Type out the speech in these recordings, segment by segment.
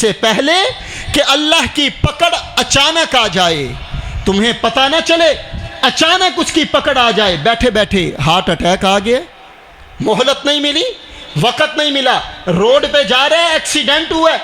से पहले कि अल्लाह की पकड़ अचानक आ जाए, तुम्हें पता ना चले, अचानक उसकी पकड़ आ जाए। बैठे बैठे हार्ट अटैक आ गया, मोहलत नहीं मिली, वक़्त नहीं मिला, रोड पे जा रहे हैं, एक्सीडेंट हुआ,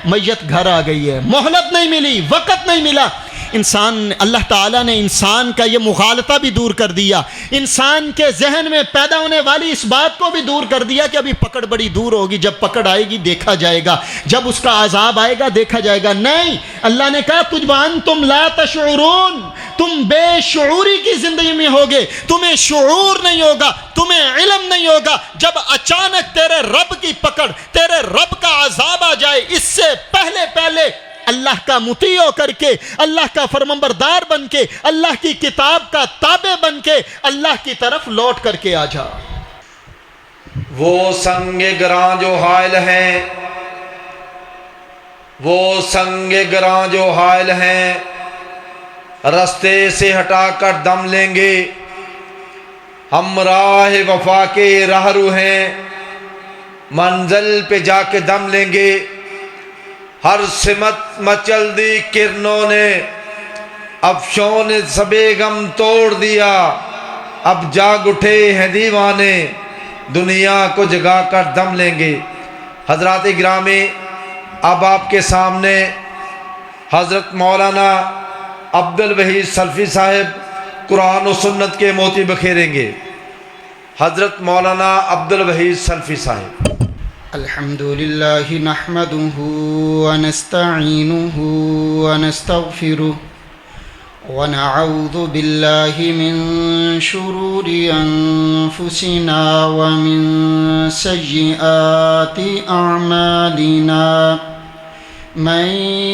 मैयत घर आ गई है, मोहलत नहीं मिली, वक़्त नहीं मिला। इंसान, अल्लाह ताला ने इंसान का ये मुगालता भी दूर कर दिया, इंसान के जहन में पैदा होने वाली इस बात को भी दूर कर दिया कि अभी पकड़ बड़ी दूर होगी, जब पकड़ आएगी देखा जाएगा, जब उसका अजाब आएगा देखा जाएगा। नहीं, अल्लाह ने कहा तुझबान तुम ला तशऊरून, तुम बेशऊरी की जिंदगी में होगे, तुम्हें शऊर नहीं होगा, तुम्हें इल्म नहीं होगा। जब अचानक तेरे रब की पकड़, तेरे रब का अजाब आ जाए, इससे पहले पहले अल्लाह का मुती होकर के, अल्लाह का फरमाबरदार बन के, अल्लाह की किताब का ताबे बन के अल्लाह की तरफ लौट करके आ जा। वो संगे गरां जो हायल हैं, वो संगे गरां जो हायल हैं, रास्ते से हटाकर दम लेंगे, हम राह वफा के राहरू हैं, मंजिल पे जाके दम लेंगे। हर सिमत मचल दी किरणों ने, अफशों ने सबे गम तोड़ दिया, अब जाग उठे हैं दीवाने, दुनिया को जगा कर दम लेंगे। हजरात गिरामी, अब आपके सामने हज़रत मौलाना अब्दुल वहीद सल्फ़ी साहिब कुरान और सुन्नत के मोती बखेरेंगे। हज़रत मौलाना अब्दुल वहीद सल्फ़ी साहिब। अल्हम्दुलिल्लाहि नहमदुहु व नस्तईनुहु व नस्तगफिरुहु व नऊज़ु बिल्लाहि मिन शुरूरि अनफुसिना व मिन सय्यिआति अअमालिना। मन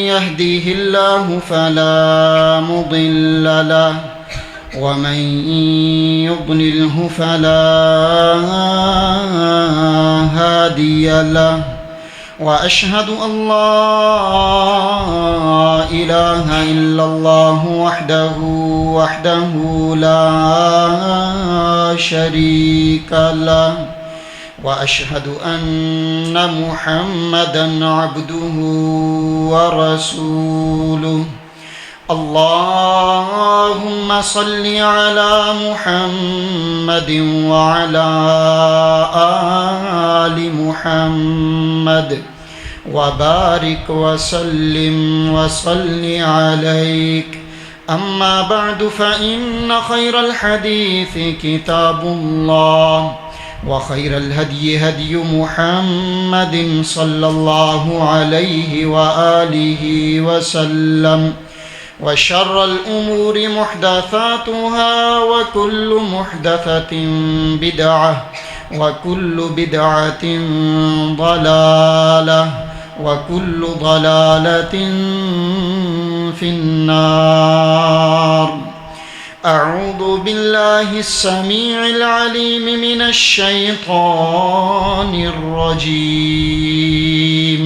यहदिहिल्लाहु फला मुदिल्ल लहु व मन युद्लिल्हु फला हादिय लहु। व अशहदु अल्ला इलाहा इल्लल्लाहु वहदहु ला शरीका लहु व अशहदु अन्न मुहम्मदन अब्दुहु व रसूलुहु। अल्लाहुम्मा सल्लि अला मुहम्मदिन व अला आलि मुहम्मद व बारिक व सल्लिम व सल्लि अलैक। अम्मा बअदु फ़इन्न खैरल हदीस किताबुल्लाह व खैरल हदी हदी मुहम्मदिन सल्लल्लाहु अलैहि व आलिहि व सल्लम। व शर्रल उमूरि मुहदसातुहा व कुल्लु मुहदसतिन बिदअह व कुल्लु बिदअतिन ज़लालह व कुल्लु ज़लालतिन फिन्नार। अऊज़ु बिल्लाहि अस्समीइल अलीम मिनश शैतानिर रजीम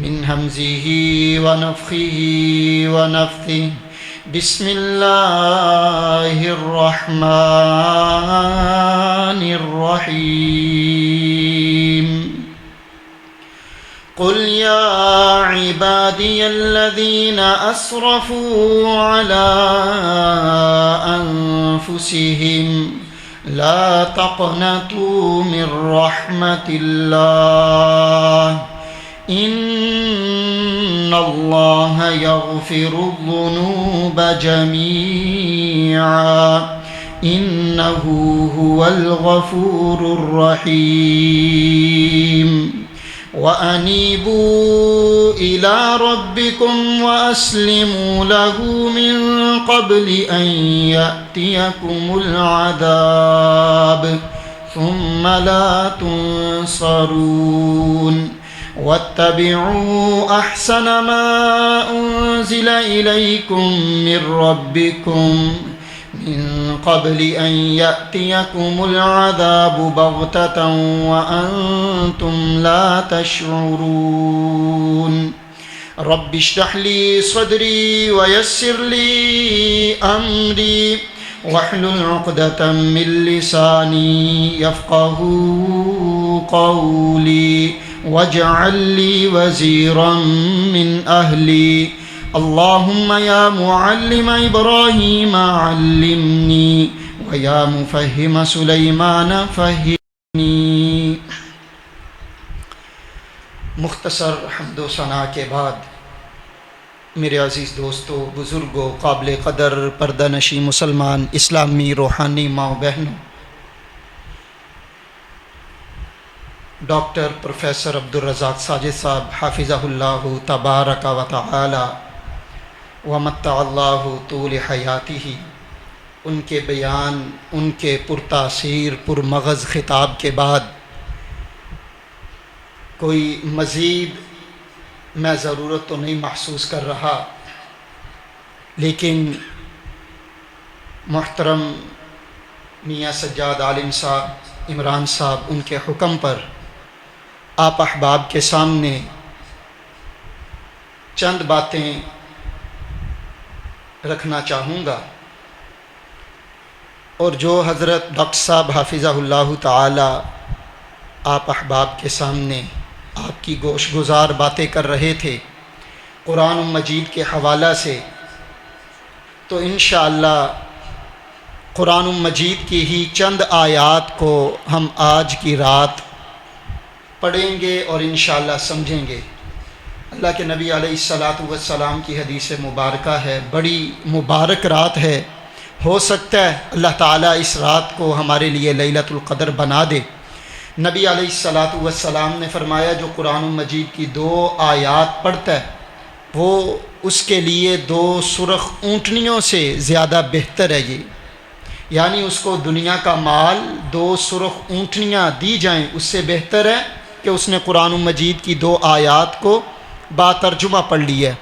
मिन हमज़िही व नफ़्ख़िही व नफ़्थिही। बिस्मिल्लाहिर रहमानिर रहीम। क़ुल या इबादियल्लज़ीना अस्रफ़ू अला अन्फ़ुसिहिम ला तक़नतू मिन रहमतिल्लाह इन्नल्लाह यग़फ़िरुज़्ज़ुनूब जमीआ इन्नहु हुवल गफ़ूरुर रहीम। व अनीबू इला रब्बिकुम व अस्लिमू लहू मिन क़ब्लि अन यअतियकुमुल अज़ाब सुम्म ला तुनसरून। वत्तबिऊ अहसन मा उन्ज़िल इलैकुम मिन रब्बिकुम मिन क़ब्लि अन यअतियकुमुल अज़ाबु बग़ततन व अंतुम ला तशऊरून। रब्बि इश्रह ली सदरी व यस्सिर ली अमरी वहलुल उक़दतम मिन लिसानी यफ़क़हू क़ौली वजअल ली वज़ीरम मिन अहली अल्लाहुम्मा या मुअल्लिम इब्राहीम अल्लिमनी व या मुफ़हिम सुलैमान फ़हिमनी। मुख्तसर हम्दो सना के बाद मेरे अज़ीज़ दोस्तों, बुज़ुर्गों, काबिल क़दर पर्दानशी मुसलमान इस्लामी रूहानी माँ बहनों, डॉक्टर प्रोफेसर अब्दुल रज़ाक़ साजिद साहब हाफ़िज़हुल्लाहु तबारक व तआला व मत्तअल्लाहु तूल हयातिही, उनके बयान, उनके पुरतासीर पुरमग़ज़ ख़िताब के बाद कोई मज़ीद मैं ज़रूरत तो नहीं महसूस कर रहा, लेकिन मोहतरम मियाँ सज्जाद आलिम साहब, इमरान साहब, उनके हुक्म पर आप अहबाब के सामने चंद बातें रखना चाहूँगा। और जो हज़रत डॉक्टर साहब हाफ़िज़हुल्लाहु ताला आप अहबाब के सामने आपकी गोशगुजार बातें कर रहे थे कुरान मजीद के हवाला से, तो इंशाअल्लाह कुरान मजीद की ही चंद आयात को हम आज की रात पढ़ेंगे और इंशाअल्लाह समझेंगे। अल्लाह के नबी अलैहिस्सलातु वस्सलाम की हदीस मुबारका है, बड़ी मुबारक रात है। हो सकता है अल्लाह ताला इस रात को हमारे लिए लैलतुल क़द्र बना दे। नबी अलैहिस्सलातु वस्सलाम ने फरमाया, जो कुरान मजीद की 2 आयात पढ़ता है वो उसके लिए 2 सुरख ऊँटनियों से ज़्यादा बेहतर है। ये यानी उसको दुनिया का माल 2 सुरख ऊँटनियाँ दी जाएं, उससे बेहतर है कि उसने कुरान मजीद की 2 आयात को बातर्जुमा पढ़ लिया।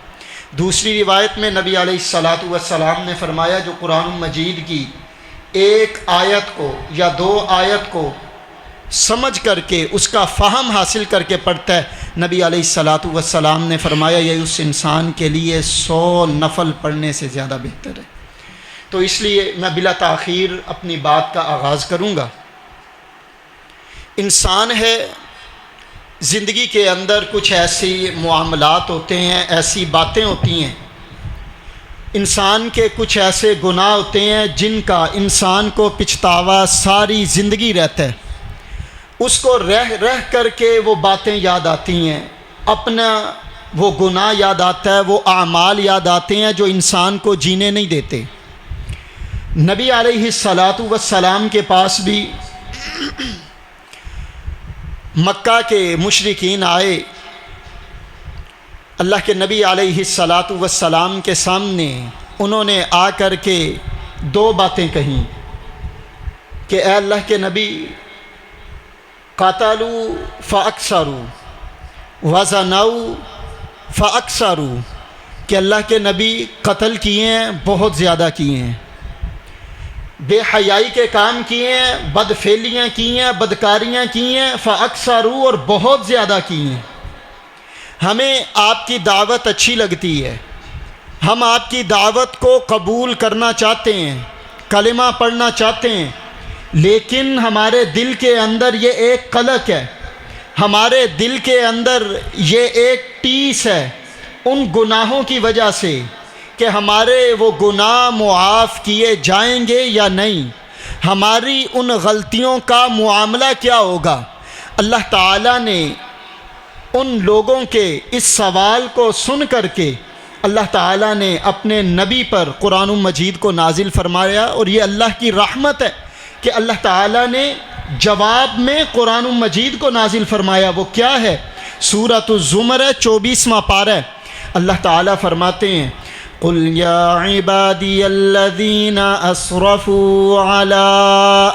दूसरी रिवायत में नबी अलैहिस्सलातु वस्सलाम ने फरमाया, जो कुरान मजीद की 1 आयत को या 2 आयत को समझ करके उसका फ़हम हासिल करके पढ़ता है, नबी अलैहिस्सलातु वस्सलाम ने फरमाया ये उस इंसान के लिए 100 नफल पढ़ने से ज़्यादा बेहतर है। तो इसलिए मैं बिला ताख़ीर अपनी बात का आगाज़ करूँगा। इंसान है, ज़िंदगी के अंदर कुछ ऐसी मुआमलात होते हैं, ऐसी बातें होती हैं, इंसान के कुछ ऐसे गुनाह होते हैं जिनका इंसान को पछतावा सारी ज़िंदगी रहता है। उसको रह रह करके वो बातें याद आती हैं, अपना वो गुनाह याद आता है, वो आमाल याद आते हैं जो इंसान को जीने नहीं देते। नबी अलैहिस्सलातु वस्सलाम के पास भी मक्का के मुशरिकीन आए, अल्लाह के नबी अलैहिस्सलातु वस्सलाम के सामने उन्होंने आ कर के 2 बातें कहीं कि ए अल्लाह के नबी, क़ातलू फ़अक्सरू वज़नऊ फ़अक्सरू, कि अल्लाह के नबी कत्ल किए हैं, बहुत ज़्यादा किए हैं, बेहयाई के काम किए हैं, बदफेलियाँ की हैं, बदकारियाँ की हैं, फ़अक्सरू, और बहुत ज़्यादा की हैं। हमें आपकी दावत अच्छी लगती है, हम आपकी दावत को कबूल करना चाहते हैं, कलिमा पढ़ना चाहते हैं, लेकिन हमारे दिल के अंदर ये एक कलक है, हमारे दिल के अंदर ये एक टीस है उन गुनाहों की वजह से कि हमारे वो गुनाह मुआफ़ किए जाएंगे या नहीं, हमारी उन गलतियों का मुआमला क्या होगा। अल्लाह ताला ने उन लोगों के इस सवाल को सुन करके अल्लाह ताला ने अपने नबी पर कुरान मजीद को नाजिल फरमाया, और ये अल्लाह की रहमत है कि अल्लाह ताला ने जवाब में कुरान मजीद को नाजिल फरमाया। वो क्या है? सूरत-उज़-ज़ुमर 24वां पारा। अल्लाह ताला फरमाते हैं, कुल या इबादियल्लज़ीना असरफ़ू अला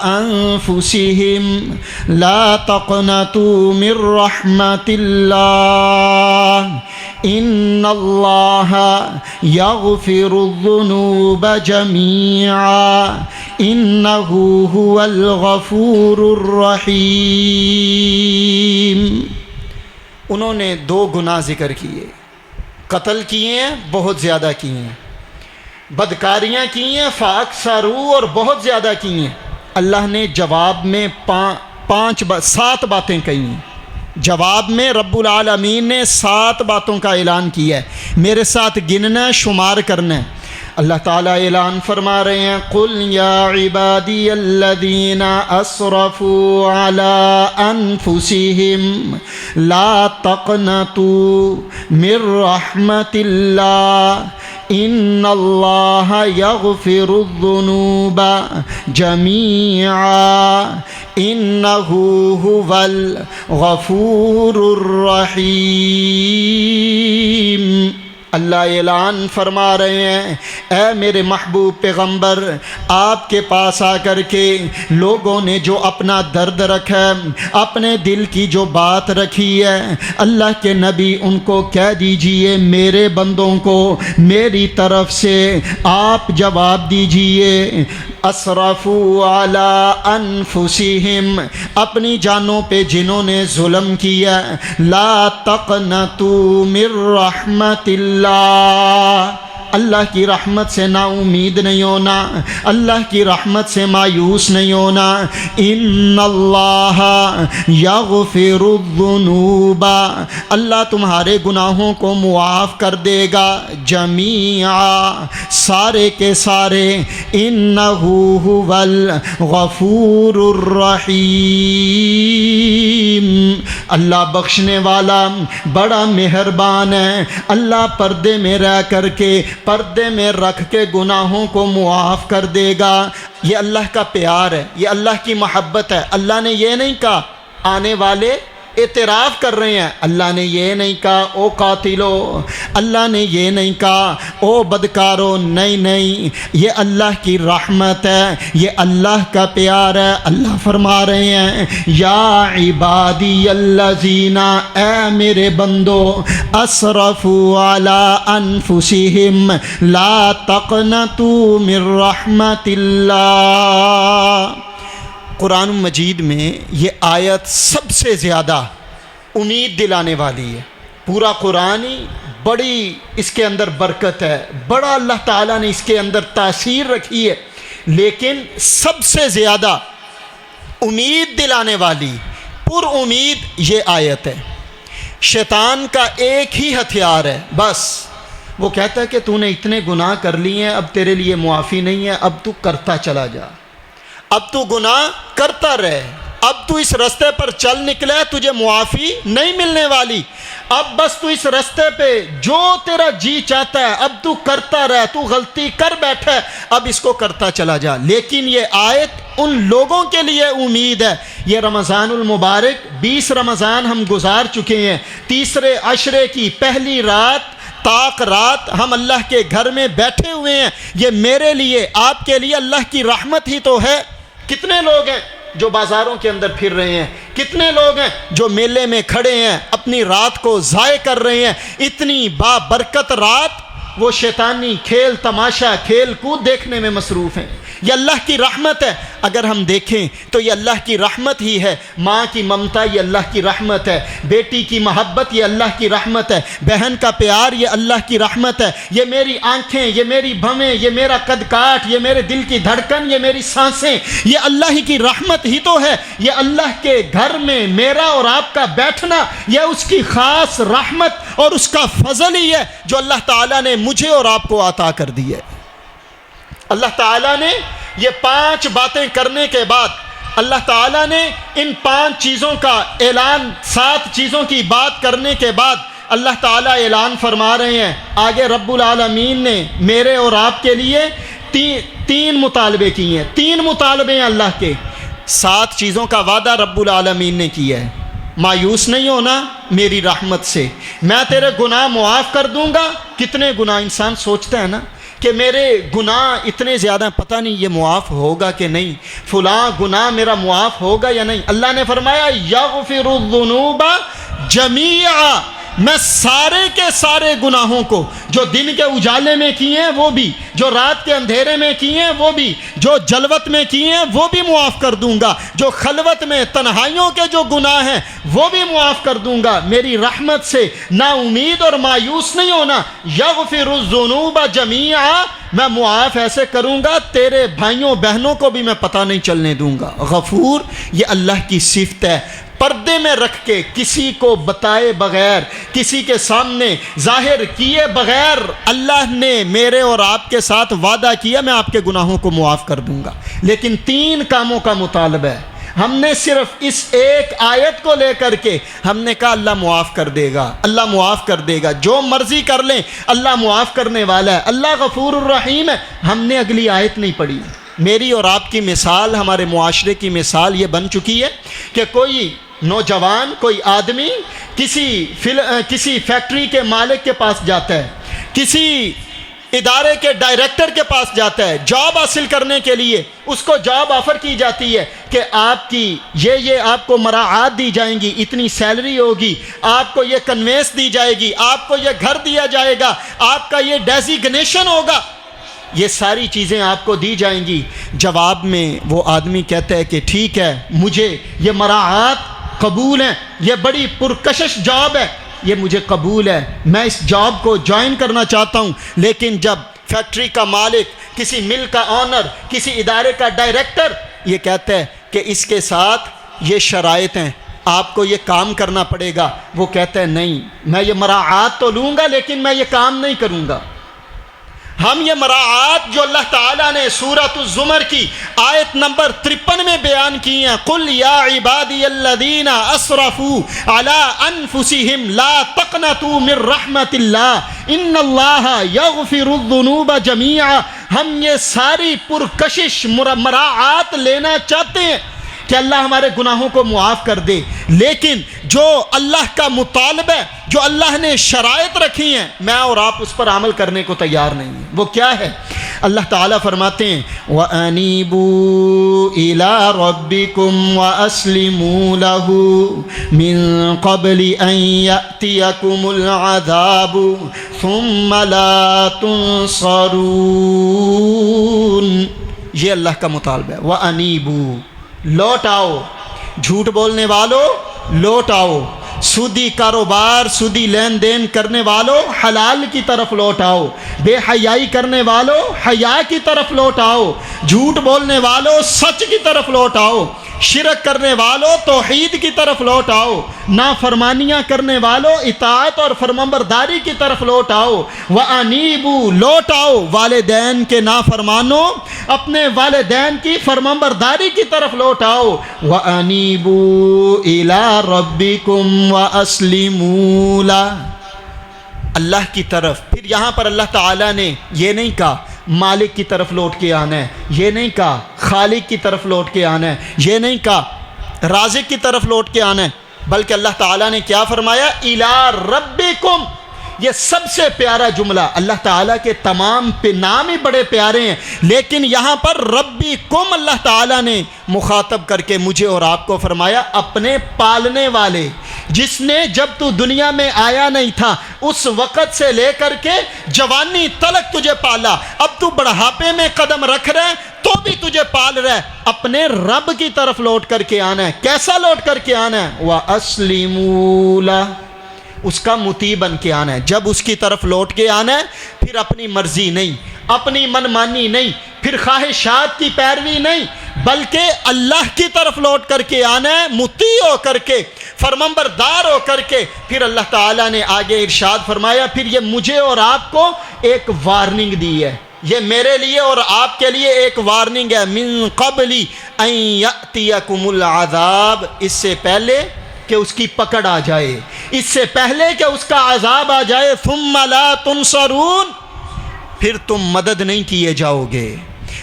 अनफुसिहिम ला तक़नतू मिर रहमतिल्लाह इन्नल्लाहा यग़फ़िरुज़्ज़ुनूब जमीआ इन्नहु हुवल गफ़ूरुर रहीम। उन्होंने 2 गुनाह ज़िक्र किए, कत्ल किए हैं, बहुत ज़्यादा किए हैं, बदकारियाँ की हैं, फ़अक्सरू, और बहुत ज़्यादा की हैं। अल्लाह ने जवाब में 7 बातें कही हैं। जवाब में रब्बुल आलमीन ने 7 बातों का ऐलान किया है। मेरे साथ गिनना है, शुमार करना है। अल्लाह ताला ऐलान फरमा रहे हैं, कुल या इबादियल्लज़ीना अस्रफू अला अनफुसिहिम ला तक़नतू मिर रहमतिल्लाह इन्नल्लाह यग़फ़िरुज़्ज़ुनूबा जमीआ इन्नहु हुवल गफ़ूरुर रहीम। अल्लाह ऐलान फरमा रहे हैं, ऐ मेरे महबूब पैगंबर, आपके पास आकर के लोगों ने जो अपना दर्द रखा है, अपने दिल की जो बात रखी है, अल्लाह के नबी उनको कह दीजिए, मेरे बंदों को मेरी तरफ से आप जवाब दीजिए। असरफू अला अनफुसिहिम, अपनी जानों पे जिन्होंने जुल्म किया, ला तक़नतू मिर रहमतिल्लाह, अल्लाह की रहमत से ना उम्मीद नहीं होना, अल्लाह की रहमत से मायूस नहीं होना। इन्नल्लाह यग़फ़िरुज़्ज़ुनूबा, अल्लाह तुम्हारे गुनाहों को मुआफ़ कर देगा, जमीआ, सारे के सारे। इन्नहु हुवल गफ़ूरुर रहीम, अल्लाह बख्शने वाला बड़ा मेहरबान है। अल्लाह पर्दे में रह करके, पर्दे में रख के गुनाहों को मुआफ़ कर देगा। ये अल्लाह का प्यार है, ये अल्लाह की मोहब्बत है। अल्लाह ने ये नहीं कहा, आने वाले एतराफ़ कर रहे हैं, अल्लाह ने ये नहीं कहा ओ कातिलो, अल्लाह ने ये नहीं कहा ओ बदकारो, नहीं नहीं, ये अल्लाह की रहमत है, ये अल्लाह का प्यार है। अल्लाह फरमा रहे हैं, या इबादी अल्लज़ीना, ए मेरे बंदो, असरफू अला अनफुसिहिम ला तक़नतू मिर रहमतिल्लाह। कुरान मजीद में ये आयत सबसे ज़्यादा उम्मीद दिलाने वाली है। पूरा कुरान ही बड़ी इसके अंदर बरकत है, बड़ा अल्लाह ताला ने इसके अंदर तासीर रखी है, लेकिन सबसे ज़्यादा उम्मीद दिलाने वाली, पुरउम्मीद ये आयत है। शैतान का एक ही हथियार है, बस वो कहता है कि तूने इतने गुनाह कर लिए हैं, अब तेरे लिए मुआफ़ी नहीं है, अब तू करता चला जा, अब तू गुनाह करता रहे, अब तू इस रास्ते पर चल निकला है, तुझे मुआफ़ी नहीं मिलने वाली, अब बस तू इस रास्ते पे जो तेरा जी चाहता है अब तू करता रहे, तू गलती कर बैठा है, अब इसको करता चला जा। लेकिन ये आयत उन लोगों के लिए उम्मीद है। ये रमज़ानुल मुबारक 20 रमज़ान हम गुजार चुके हैं, तीसरे अशरे की पहली रात ताक रात हम अल्लाह के घर में बैठे हुए हैं। ये मेरे लिए, आपके लिए अल्लाह की रहमत ही तो है। कितने लोग हैं जो बाज़ारों के अंदर फिर रहे हैं, कितने लोग हैं जो मेले में खड़े हैं, अपनी रात को ज़ाय कर रहे हैं। इतनी बाबरकत रात वो शैतानी खेल तमाशा, खेल कूद देखने में मसरूफ़ हैं। ये अल्लाह की रहमत है। अगर हम देखें तो ये अल्लाह की रहमत ही है। माँ की ममता ये अल्लाह की रहमत है, बेटी की मोहब्बत ये अल्लाह की रहमत है, बहन का प्यार ये अल्लाह की रहमत है। ये मेरी आँखें, ये मेरी भवें, ये मेरा कद काठ, ये मेरे दिल की धड़कन, ये मेरी सांसें, ये अल्लाह ही की रहमत ही तो है। ये अल्लाह के घर में मेरा और आपका बैठना, यह उसकी ख़ास रहमत और उसका फजल ही है जो अल्लाह ताला ने मुझे और आपको अता कर दी है। अल्लाह ताला ने ये 5 बातें करने के बाद, अल्लाह ताला ने इन 5 चीज़ों का ऐलान, 7 चीज़ों की बात करने के बाद अल्लाह ताला ऐलान फरमा रहे हैं। आगे रब्बुल आलमीन ने मेरे और आपके लिए तीन मुतालबे किए हैं। 3 मुतालबे हैं अल्लाह के। 7 चीज़ों का वादा रब्बुल आलमीन ने किया है। मायूस नहीं होना मेरी रहमत से, मैं तेरे गुनाह मुआफ़ कर दूँगा। कितने गुनाह इंसान सोचता है ना कि मेरे गुनाह इतने ज़्यादा, पता नहीं ये मुआफ़ होगा कि नहीं, फ़लाँ गुनाह मेरा मुआफ़ होगा या नहीं। अल्लाह ने फरमाया यग़फ़िरुज़्ज़ुनूबा जमीआ, मैं सारे के सारे गुनाहों को, जो दिन के उजाले में किए हैं वो भी, जो रात के अंधेरे में किए हैं वो भी, जो जलवत में किए हैं वो भी मुआफ़ कर दूंगा, जो खलवत में तन्हाइयों के जो गुनाह हैं वो भी मुआफ़ कर दूंगा। मेरी रहमत से ना उम्मीद और मायूस नहीं होना। यग़फ़िरुज़्ज़ुनूबा जमीआ, मैं मुआफ़ ऐसे करूँगा तेरे भाइयों बहनों को भी मैं पता नहीं चलने दूँगा। गफ़ूर ये अल्लाह की सिफ़त है। पर्दे में रख के, किसी को बताए बगैर, किसी के सामने जाहिर किए बगैर अल्लाह ने मेरे और आपके साथ वादा किया मैं आपके गुनाहों को मुआफ़ कर दूंगा। लेकिन 3 कामों का मुतालबा है। हमने सिर्फ इस एक आयत को लेकर के हमने कहा अल्लाह मुआफ़ कर देगा, अल्लाह मुआफ़ कर देगा, जो मर्ज़ी कर लें अल्लाह मुआफ़ करने वाला है, अल्लाह गफ़ूरुर रहीम है। हमने अगली आयत नहीं पढ़ी। मेरी और आपकी मिसाल, हमारे मुआशरे की मिसाल ये बन चुकी है कि कोई नौजवान, कोई आदमी किसी फैक्ट्री के मालिक के पास जाता है, किसी इदारे के डायरेक्टर के पास जाता है जॉब हासिल करने के लिए। उसको जॉब ऑफ़र की जाती है कि आपकी ये आपको मराआत दी जाएंगी, इतनी सैलरी होगी, आपको ये कन्वेंस दी जाएगी, आपको ये घर दिया जाएगा, आपका ये डेजिग्नेशन होगा, ये सारी चीज़ें आपको दी जाएंगी। जवाब में वो आदमी कहता है कि ठीक है, मुझे ये मराआत कबूल है, ये बड़ी पुरकशिश जॉब है, ये मुझे कबूल है, मैं इस जॉब को ज्वाइन करना चाहता हूँ। लेकिन जब फैक्ट्री का मालिक, किसी मिल का ऑनर, किसी इदारे का डायरेक्टर ये कहता है कि इसके साथ ये शराइत हैं, आपको ये काम करना पड़ेगा, वो कहता है नहीं, मैं ये मराआत तो लूँगा लेकिन मैं ये काम नहीं करूँगा। हम ये मराआत जो अल्लाह ताला ने सूरतुज़ ज़ुमर की आयत नंबर 53 में बयान की हैं, कुल या इबादियल्लज़ीना असरफू अला अनफुसिहिम ला तक़नतू मिर रहमतिल्लाह इन्नल्लाहा यग़फ़िरुज़्ज़ुनूब जमीआ। हम ये सारी पुरकशिश मराआत लेना चाहते हैं कि अल्लाह हमारे गुनाहों को मुआफ़ कर दे, लेकिन जो अल्लाह का मुतालबा है, जो अल्लाह ने शराइत रखी हैं, मैं और आप उस पर अमल करने को तैयार नहीं हैं। वो क्या है? अल्लाह ताला फरमाते हैं व अनीबू इला रब्बिकुम व अस्लिमू लहू मिन क़ब्लि अन यअतियकुमुल अज़ाबु सुम्मा ला तुनसरून। ये अल्लाह का मुतालबा है। व अनीबू, लौट आओ, झूठ बोलने वालों लौट आओ, सूदी कारोबार, सूदी लेन देन करने वालों हलाल की तरफ लौट आओ, बेहयाई करने वालों हया की तरफ लौट आओ, झूठ बोलने वालों सच की तरफ लौट आओ, शिरक करने वालों तौहीद की तरफ लौट आओ, नाफरमानियाँ करने वालों इताअत और फरमाबरदारी की तरफ लौट आओ। व अनीबू, लौट आओ वालिदैन के नाफरमानों, अपने वालिदैन की फरमाबरदारी की तरफ लौट आओ। व अनीबू इला रब्बिकुम व अस्लिमू ला, अल्लाह की तरफ। फिर यहाँ पर अल्लाह ताला ने ये नहीं कहा मालिक की तरफ लौट के आना है, ये नहीं कहा खालिक की तरफ लौट के आना है, ये नहीं कहा राज़िक की तरफ लौट के आना है, बल्कि अल्लाह ताला ने क्या फरमाया? इला रब्बिकुम। ये सबसे प्यारा जुमला, अल्लाह ताला के तमाम नाम ही बड़े प्यारे हैं, लेकिन यहाँ पर रब्बिकुम अल्लाह ताला ने मुखातब करके मुझे और आपको फरमाया अपने पालने वाले, जिसने जब तू दुनिया में आया नहीं था उस वक़्त से लेकर के जवानी तलक तुझे पाला, अब तू बुढ़ापे में कदम रख रहा है तो भी तुझे पाल रहा है। अपने रब की तरफ लौट करके आना है। कैसा लौट करके आना है? व अस्लिमू ला, उसका मुती बन के आना है। जब उसकी तरफ लौट के आना है फिर अपनी मर्जी नहीं, अपनी मनमानी नहीं, फिर ख्वाहिशात की पैरवी नहीं, बल्कि अल्लाह की तरफ लौट करके आना है, मुती हो करके, फरमाबरदार हो करके। फिर अल्लाह ताला ने आगे इरशाद फरमाया, फिर ये मुझे और आपको एक वार्निंग दी है, ये मेरे लिए और आपके लिए एक वार्निंग है। मिन क़ब्लि अन यअतियकुमुल अज़ाब, इससे पहले कि उसकी पकड़ आ जाए, इससे पहले कि उसका अज़ाब आ जाए। सुम्मा ला तुनसरून, फिर तुम मदद नहीं किए जाओगे।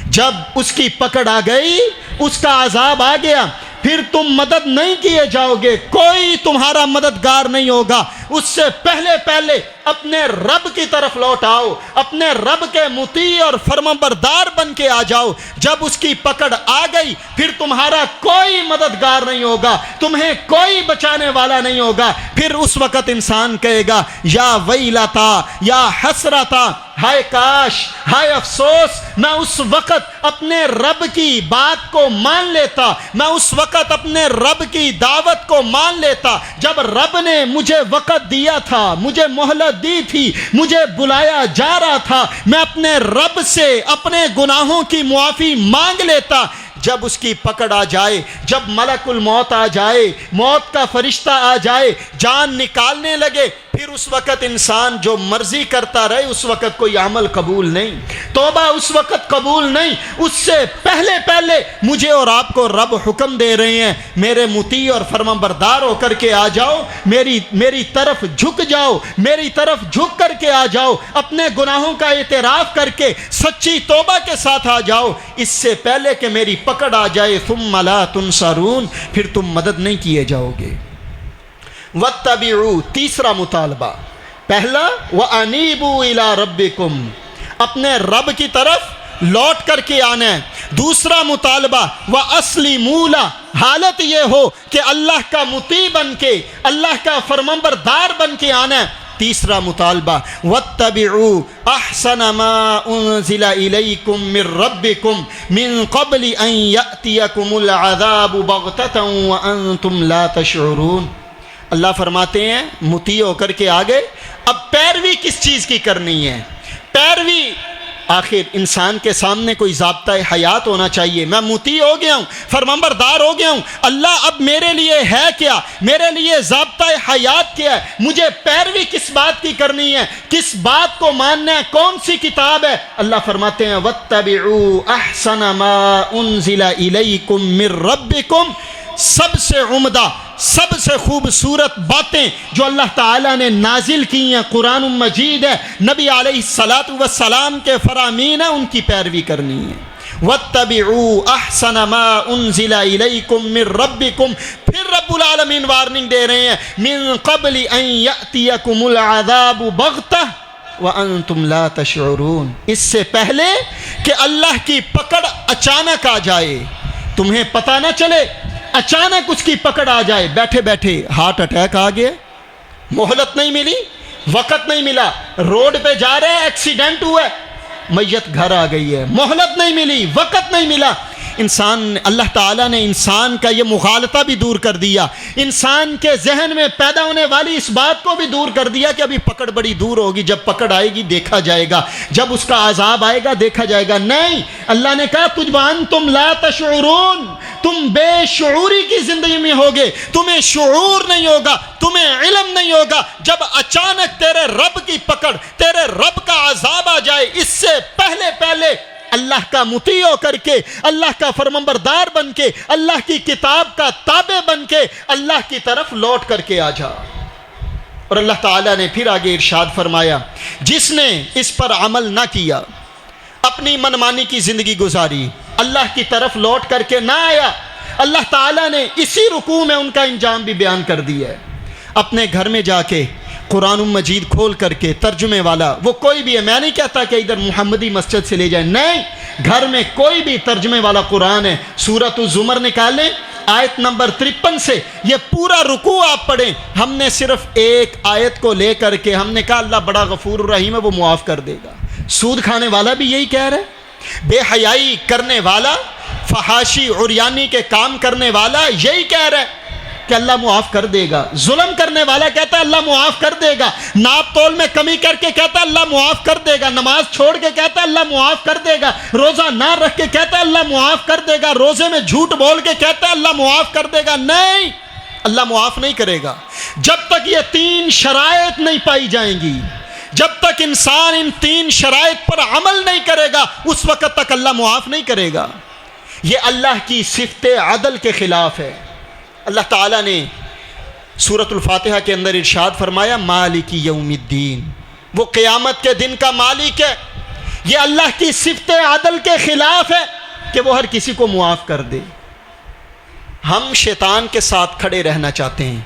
जब उसकी पकड़ आ गई, उसका अज़ाब आ गया, फिर तुम मदद नहीं किए जाओगे, कोई तुम्हारा मददगार नहीं होगा। उससे पहले पहले अपने रब की तरफ लौट आओ, अपने रब के मुती और फरमाबरदार बन के आ जाओ। जब उसकी पकड़ आ गई फिर तुम्हारा कोई मददगार नहीं होगा, तुम्हें कोई बचाने वाला नहीं होगा। फिर उस वक़्त इंसान कहेगा या वैलता या हसरता, हाय काश, हाय अफसोस, मैं उस वक़्त अपने रब की बात को मान लेता, मैं उस वक़्त अपने रब की दावत को मान लेता। जब रब ने मुझे वक़्त दिया था, मुझे मोहलत दी थी, मुझे बुलाया जा रहा था, मैं अपने रब से अपने गुनाहों की मुआफ़ी मांग लेता। जब उसकी पकड़ आ जाए, जब मलकुल मौत आ जाए, मौत का फरिश्ता आ जाए, जान निकालने लगे, फिर उस वक़्त इंसान जो मर्जी करता रहे, उस वक़्त कोई अमल कबूल नहीं, तौबा उस वक़्त कबूल नहीं। उससे पहले पहले मुझे और आपको रब हुक्म दे रहे हैं, मेरे मुती और फरमाबरदार होकर के आ जाओ, मेरी तरफ झुक जाओ, मेरी तरफ झुक करके आ जाओ, अपने गुनाहों का एतराफ़ करके सच्ची तौबा के साथ आ जाओ, इससे पहले कि मेरी पकड़ आ जाए। सुम्मा ला तुनसरून, फिर तुम मदद नहीं किए जाओगे। वत्तबिऊ, तीसरा मुतालबा। पहला व अनीबू इला रब्बिकुम, अपने रब की तरफ लौट करके आना है। दूसरा मुतालबा व असली मूला, हालत ये हो कि अल्लाह का मुती बन के, अल्लाह का फरमाबरदार बन के आना है। तीसरा मुतालबा वत्तबिऊ अहसन मा उन्ज़िला इलैकुम मिर रब्बिकुम मिन क़ब्लि अन यअतियकुमुल अज़ाबु बग़ततन व अंतुम ला तशऊरून। अल्लाह फरमाते हैं मुती होकर के आ गए, अब पैरवी किस चीज़ की करनी है? पैरवी, आखिर इंसान के सामने कोई ज़ाब्ता हयात होना चाहिए। मैं मुती हो गया हूँ, फरमाबरदार हो गया हूँ, अल्लाह अब मेरे लिए है क्या, मेरे लिए ज़ाब्ता हयात क्या है? मुझे पैरवी किस बात की करनी है, किस बात को मानना है, कौन सी किताब है? अल्लाह फरमाते हैं वत्तबिऊ अहसन मा उन्ज़िला इलैकुम मिर रब्बिकुम, सबसे उम्दा, सबसे खूबसूरत बातें जो अल्लाह ताला ने नाजिल की हैं, कुरान मजीद है, नबी अलैहिस्सलातु वस्सलाम के फरामीन है, उनकी पैरवी करनी है। वत्तबिऊ अहसन मा उन्ज़िला इलैकुम मिर रब्बिकुम, फिर रब्बुल आलमीन वार्निंग दे रहे हैं, मिन क़ब्लि अन यअतियकुमुल अज़ाबु बग़तह व अंतुम ला तशऊरून, इससे पहले कि अल्लाह की पकड़ अचानक आ जाए, तुम्हें पता ना चले, अचानक उसकी पकड़ आ जाए। बैठे बैठे हार्ट अटैक आ गया, मोहलत नहीं मिली, वक़्त नहीं मिला, रोड पे जा रहे हैं, एक्सीडेंट हुआ, मैयत घर आ गई है, मोहलत नहीं मिली, वक़्त नहीं मिला। इंसान, अल्लाह ताला ने इंसान का ये मुगालता भी दूर कर दिया, इंसान के जहन में पैदा होने वाली इस बात को भी दूर कर दिया कि अभी पकड़ बड़ी दूर होगी, जब पकड़ आएगी देखा जाएगा, जब उसका अजाब आएगा देखा जाएगा। नहीं, अल्लाह ने कहा तुझबान तुम ला तशऊरून, तुम बेशऊरी की जिंदगी में होगे, तुम्हें शऊर नहीं होगा, तुम्हें इल्म नहीं होगा, जब अचानक तेरे रब की पकड़, तेरे रब का अजाब आ जाए, इससे पहले पहले अल्लाह का मुती होकर के, अल्लाह का फरमाबरदार बन के, अल्लाह की किताब का ताबे बन के अल्लाह की तरफ लौट करके आ जा। और अल्लाह ताला ने फिर आगे इरशाद फरमाया, जिसने इस पर अमल ना किया, अपनी मनमानी की जिंदगी गुजारी, अल्लाह की तरफ लौट करके ना आया, अल्लाह ताला ने इसी रुकू में उनका इंजाम भी बयान कर दिया है। अपने घर में जाके कुरान मजीद खोल करके तर्जुमे वाला, वो कोई भी है, मैं नहीं कहता कि इधर मुहम्मदी मस्जिद से ले जाए, नहीं, घर में कोई भी तर्जुमे वाला कुरान है, सूरत ज़ुमर निकालें, आयत नंबर 53 से ये पूरा रुकू आप पढ़ें। हमने सिर्फ एक आयत को ले करके हमने कहा अल्लाह बड़ा गफूर रहीम है, वो मुआफ़ कर देगा। सूद खाने वाला भी यही कह रहा है, बेहयाई करने वाला, फहाशी उरियानी के काम करने वाला यही कह रहा है कि अल्लाह मुआफ़ कर देगा। जुल्म करने वाला कहता है अल्लाह मुआफ़ कर देगा, नाप तोल में कमी करके कहता है अल्लाह मुआफ़ कर देगा, नमाज छोड़ के कहता है अल्लाह मुआफ़ कर देगा, रोज़ा ना रख के कहता है अल्लाह मुआफ़ कर देगा, रोज़े में झूठ बोल के कहता है अल्लाह मुआफ़ कर देगा। नहीं, अल्लाह मुआफ़ नहीं करेगा जब तक ये 3 शराइत नहीं पाई जाएंगी, जब तक इंसान इन 3 शराइत पर अमल नहीं करेगा, उस वक़्त तक अल्लाह मुआफ़ नहीं करेगा। ये अल्लाह की सिफ़त अदल के ख़िलाफ़ है। अल्लाह ताला ने सूरतुल फातिहा के अंदर इरशाद फरमाया, मालिकी यौमिद्दीन, वो क़यामत के दिन का मालिक है। ये अल्लाह की सिफ़त अदल के ख़िलाफ़ है कि वो हर किसी को मुआफ़ कर दे। हम शैतान के साथ खड़े रहना चाहते हैं,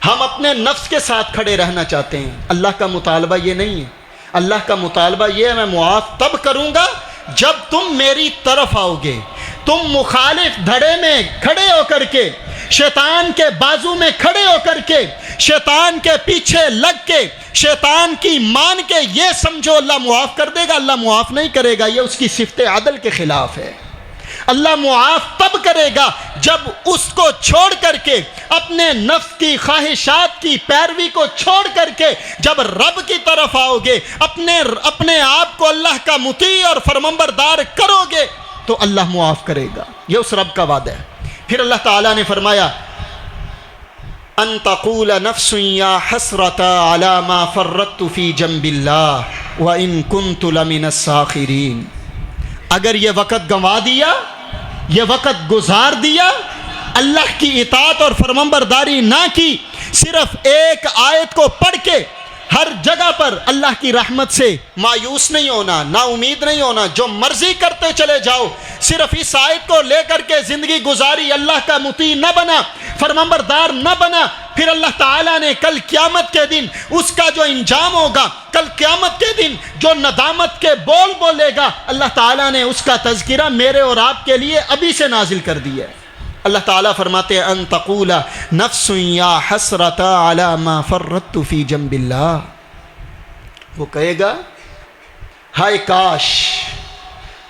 हम अपने नफ्स के साथ खड़े रहना चाहते हैं। अल्लाह का मुतालबा ये नहीं है, अल्लाह का मुतालबा ये है, मैं मुआफ़ तब करूँगा जब तुम मेरी तरफ आओगे, तुम मुखालिफ धड़े में खड़े होकर के, शैतान के बाजू में खड़े होकर के, शैतान के पीछे लग के, शैतान की मान के ये समझो अल्लाह मुआफ़ कर देगा। अल्लाह मुआफ़ नहीं करेगा, ये उसकी सिफ़त अदल के ख़िलाफ़ है। अल्लाह मुआफ़ तब करेगा जब उसको छोड़ करके, अपने नफ्स की ख्वाहिशात की पैरवी को छोड़ करके जब रब की तरफ आओगे, अपने आप को अल्लाह का मुती और फरमाबरदार करोगे, तो अल्लाह मुआफ़ करेगा। ये उस रब का वादा है। फिर अल्लाह ताला ने फरमाया अन तक़ूल नफ्सुन या हसरता अला मा फ़र्रत्तु फ़ी जंबिल्लाह व इन कुन्तु लमिनस साखिरीन। अगर ये वक़्त गंवा दिया, ये वक़्त गुजार दिया, अल्लाह की इताअत और फरमाबरदारी ना की, सिर्फ एक आयत को पढ़ के हर जगह पर अल्लाह की रहमत से मायूस नहीं होना, ना उम्मीद नहीं होना, जो मर्जी करते चले जाओ, सिर्फ इस आयत को लेकर के ज़िंदगी गुजारी, अल्लाह का मुती न बना, फरमाबरदार न बना, फिर अल्लाह ताला ने कल क़यामत के दिन उसका जो इंजाम होगा, कल क़यामत के दिन जो नदामत के बोल बोलेगा, अल्लाह ताला ने उसका तज़किरा मेरे और आपके लिए अभी से नाजिल कर दिया है। अल्लाह ताला फरमाते हैं अन तक़ूला नफ्सुन या हसरता अला मा फ़र्रत्तु फ़ी जंबिल्लाह। वो कहेगा हाय काश,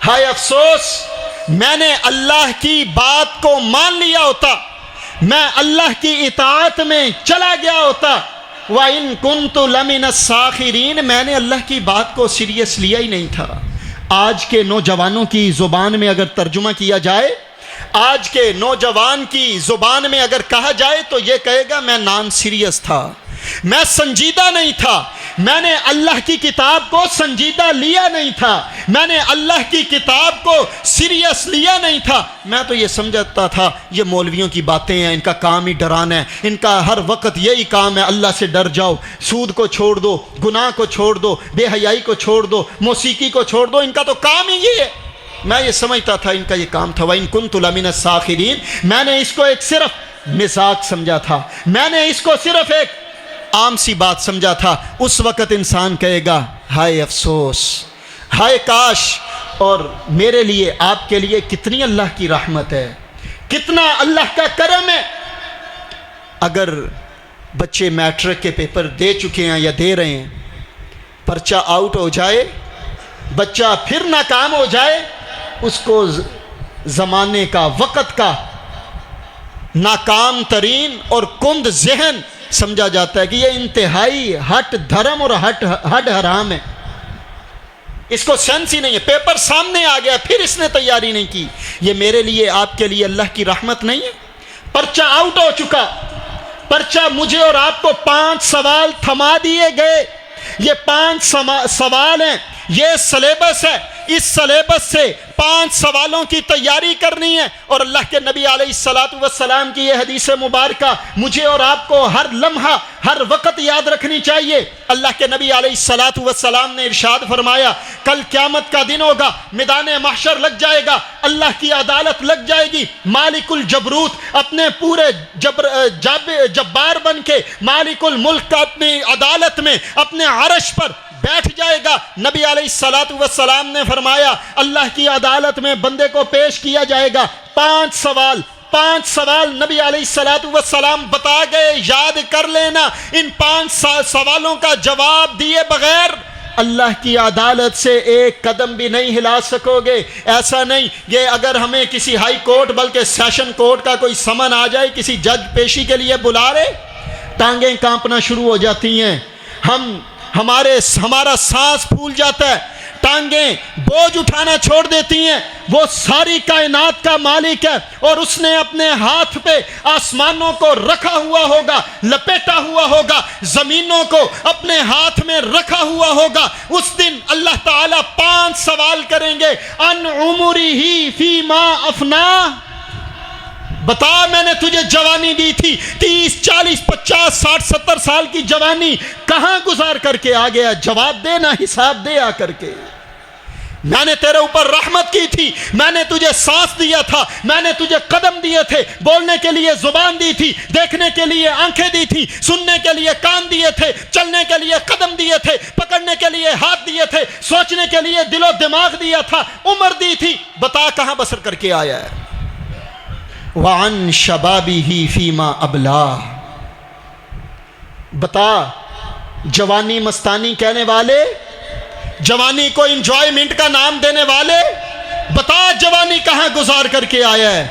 हाय अफसोस, मैंने अल्लाह की बात को मान लिया होता, मैं अल्लाह की इताअत में चला गया होता। व इन कुन्तु लमिनस साखिरीन, मैंने अल्लाह की बात को सीरियस लिया ही नहीं था। आज के नौजवानों की ज़ुबान में अगर तर्जुमा किया जाए, आज के नौजवान की ज़ुबान में अगर कहा जाए तो ये कहेगा मैं नॉन सीरियस था, मैं संजीदा नहीं था, मैंने अल्लाह की किताब को संजीदा लिया नहीं था, मैंने अल्लाह की किताब को सीरियस लिया नहीं था। मैं तो ये समझता था ये मौलवियों की बातें हैं, इनका काम ही डराना है, इनका हर वक्त यही काम है, अल्लाह से डर जाओ, सूद को छोड़ दो, गुनाह को छोड़ दो, बेहयाई को छोड़ दो, मौसीकी को छोड़ दो, इनका तो काम ही ये है। मैं ये समझता था इनका ये काम था। वइन कुन्तु लमिनस साखिरीन, मैंने इसको एक सिर्फ मिजाक समझा था, मैंने इसको सिर्फ एक आम सी बात समझा था। उस वक़्त इंसान कहेगा हाय अफसोस, हाय काश। और मेरे लिए, आपके लिए कितनी अल्लाह की रहमत है, कितना अल्लाह का करम है। अगर बच्चे मैट्रिक के पेपर दे चुके हैं या दे रहे हैं, पर्चा आउट हो जाए, बच्चा फिर नाकाम हो जाए, उसको ज़माने का, वक़्त का नाकाम तरीन और कुंद जहन समझा जाता है कि ये इंतहाई हट धर्म और हट हराम है, इसको सेंस ही नहीं है। पेपर सामने आ गया, फिर इसने तैयारी नहीं की। ये मेरे लिए, आपके लिए अल्लाह की रहमत नहीं है। पर्चा आउट हो चुका, पर्चा मुझे और आपको 5 सवाल थमा दिए गए। ये 5 सवाल हैं, ये सिलेबस है, इस सिलेबस से 5 सवालों की तैयारी करनी है। और अल्लाह के नबी अलैहिस्सलातु वस्सलाम की ये हदीस मुबारका मुझे और आपको हर लम्हा, हर वक़्त याद रखनी चाहिए। अल्लाह के नबी अलैहिस्सलातु वस्सलाम ने इरशाद फरमाया, कल क़यामत का दिन होगा, मैदान महशर लग जाएगा, अल्लाह की अदालत लग जाएगी। मालिकुल जबरूत अपने पूरे जब्बार बन के मालिकुल मुल्क का अपनी अदालत में, अपने अर्श पर बैठ जाएगा। नबी अलैहिस्सलातु वस्सलाम ने फरमाया, अल्लाह की अदालत में बंदे को पेश किया जाएगा। 5 सवाल नबी अलैहिस्सलातु वस्सलाम बता गए, याद कर लेना। इन 5 सवालों का जवाब दिए बगैर अल्लाह की अदालत से एक कदम भी नहीं हिला सकोगे। ऐसा नहीं, ये अगर हमें किसी हाई कोर्ट बल्कि सेशन कोर्ट का कोई समन आ जाए, किसी जज पेशी के लिए बुला रहे, टांगें कांपना शुरू हो जाती हैं, हमारा सांस फूल जाता है, टांगें बोझ उठाना छोड़ देती हैं। वो सारी कायनात का मालिक है और उसने अपने हाथ पे आसमानों को रखा हुआ होगा, लपेटा हुआ होगा, जमीनों को अपने हाथ में रखा हुआ होगा। उस दिन अल्लाह ताला 5 सवाल करेंगे। अन उमरिही फीमा अफना, बता मैंने तुझे जवानी दी थी, 30, 40, 50, 60, 70 साल की जवानी कहां गुजार करके आ गया? जवाब देना, हिसाब दे आकर के। मैंने तेरे ऊपर रहमत की थी, मैंने तुझे सांस दिया था, मैंने तुझे कदम दिए थे, बोलने के लिए जुबान दी थी, देखने के लिए आंखें दी थी, सुनने के लिए कान दिए थे, चलने के लिए कदम दिए थे, पकड़ने के लिए हाथ दिए थे, सोचने के लिए दिलो दिमाग दिया था, उम्र दी थी। बता कहां बसर करके आया है? वान शबाबिही फीमा अबला, बता जवानी मस्तानी कहने वाले, जवानी को इंजॉयमेंट का नाम देने वाले, बता जवानी कहां गुजार करके आया है?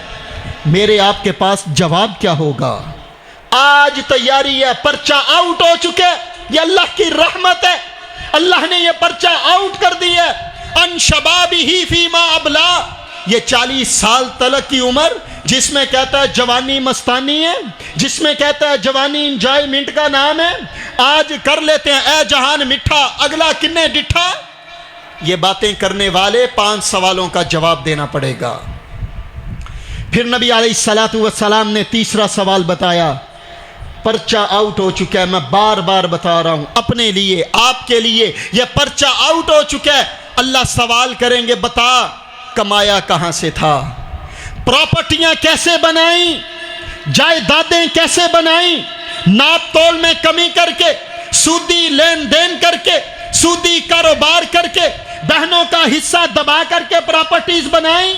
मेरे आपके पास जवाब क्या होगा? आज तैयारी है, पर्चा आउट हो चुके, ये अल्लाह की रहमत है, अल्लाह ने ये पर्चा आउट कर दी है। अन शबाबिही फीमा अबला, ये 40 साल तलक की उम्र, जिसमें कहता है जवानी मस्तानी है, जिसमें कहता है जवानी इंजॉयमेंट का नाम है, आज कर लेते हैं ए जहान मिठा अगला किन्ने डिठा। ये बातें करने वाले 5 सवालों का जवाब देना पड़ेगा। फिर नबी अलैहिस्सलातु वस्सलाम ने तीसरा सवाल बताया, पर्चा आउट हो चुका है, मैं बार बार बता रहा हूं अपने लिए आपके लिए, यह पर्चा आउट हो चुका है। अल्लाह सवाल करेंगे, बता कमाया कहां से था, प्रॉपर्टियां कैसे बनाई, जायदादें कैसे बनाई, नाप तोल में कमी करके, सूदी लेन देन करके, सूदी कारोबार करके, बहनों का हिस्सा दबा करके प्रॉपर्टीज बनाई।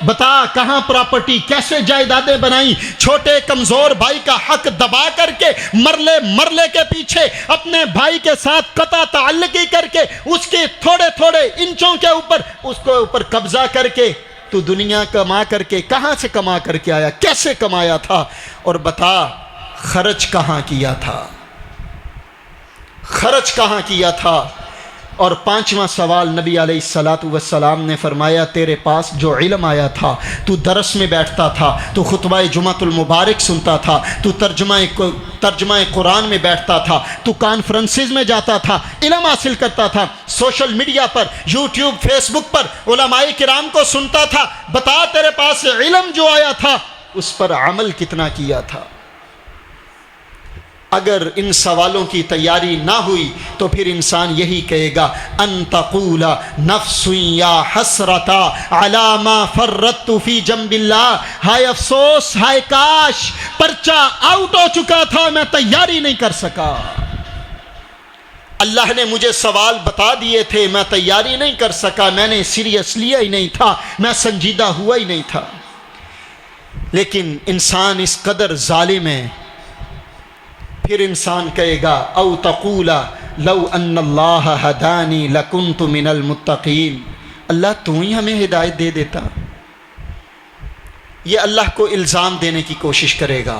बता कहां प्रॉपर्टी, कैसे जायदादें बनाई, छोटे कमजोर भाई का हक दबा करके, मरले के पीछे अपने भाई के साथ कता ताल्लुकी करके, उसके थोड़े थोड़े इंचों के ऊपर उसको ऊपर कब्जा करके तू दुनिया कमा करके कहां से कमा करके आया, कैसे कमाया था, और बता खर्च कहां किया था, खर्च कहां किया था। और 5वां सवाल नबी अलैहिस्सलातु वस्सलाम ने फरमाया, तेरे पास जो इल्म आया था, तू दरस में बैठता था, तू खुतबा जुमातुल मुबारक सुनता था, तू तर्जमा कुरान में बैठता था, तू कॉन्फ्रेंसेस में जाता था, इल्म हासिल करता था, सोशल मीडिया पर यूट्यूब फेसबुक पर उलमाए किराम को सुनता था, बता तेरे पास इल्म जो आया था उस पर अमल कितना किया था। अगर इन सवालों की तैयारी ना हुई तो फिर इंसान यही कहेगा, अनतकूला नफ्सुया हसरता अला मा फर्रतु फी जंबिल्लाह, हाय अफसोस, हाय काश पर्चा आउट हो चुका था, मैं तैयारी नहीं कर सका। अल्लाह ने मुझे सवाल बता दिए थे, मैं तैयारी नहीं कर सका, मैंने सीरियस लिया ही नहीं था, मैं संजीदा हुआ ही नहीं था। लेकिन इंसान इस कदर जालिम है, फिर इंसान कहेगा, औ तकूला लौ अन्नल्लाह हदानी लकुन्तु मिनल मुत्तकीन, अल्लाह तू ही हमें हिदायत दे देता। ये अल्लाह को इल्ज़ाम देने की कोशिश करेगा